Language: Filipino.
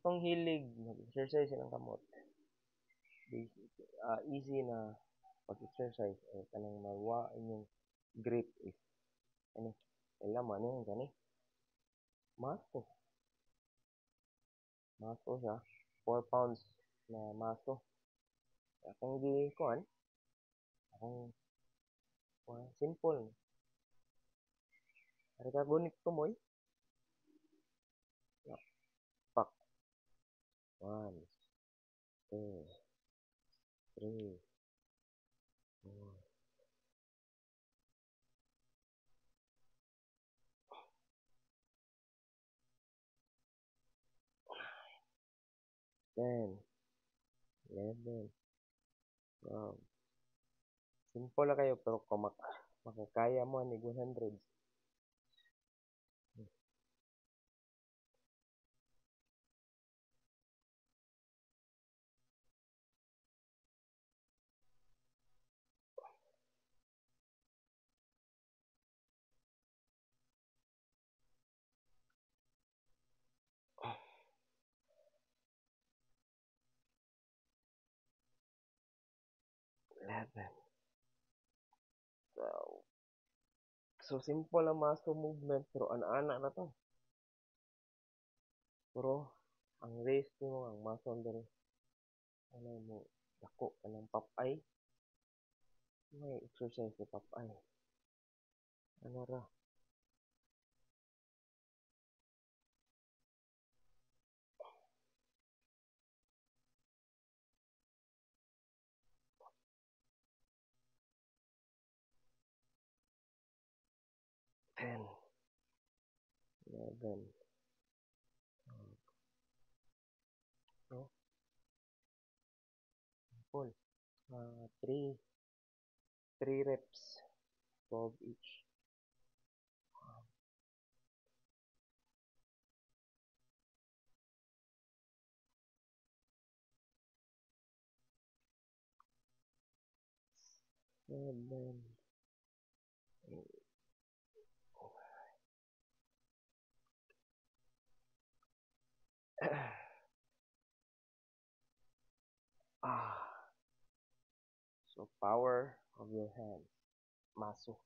gustong hilig mag-exercise ng kamot, easy na pag-exercise kanang mawa inyong grip is ano, kailan mo ano yun gani? Maso. Maso siya. 4 pounds na maso. Akong gi kuan, akong simple. Ari ka gunit ko moy. Pak. 1, 2, 3, 4. Ten, 11, 12. Simple na kayo pero kung makakaya mo ni 100. 11, 12. So simple ang muscle movement pero ana-ana na to. Pero ang race mo ang muscle diri ano mo dako kanang pop-eye. May exercise ni pop-eye. Ano ra? 10, 11. No? Simple. 3 reps. 12 each. 7, 8. So power of your hands. Muscle.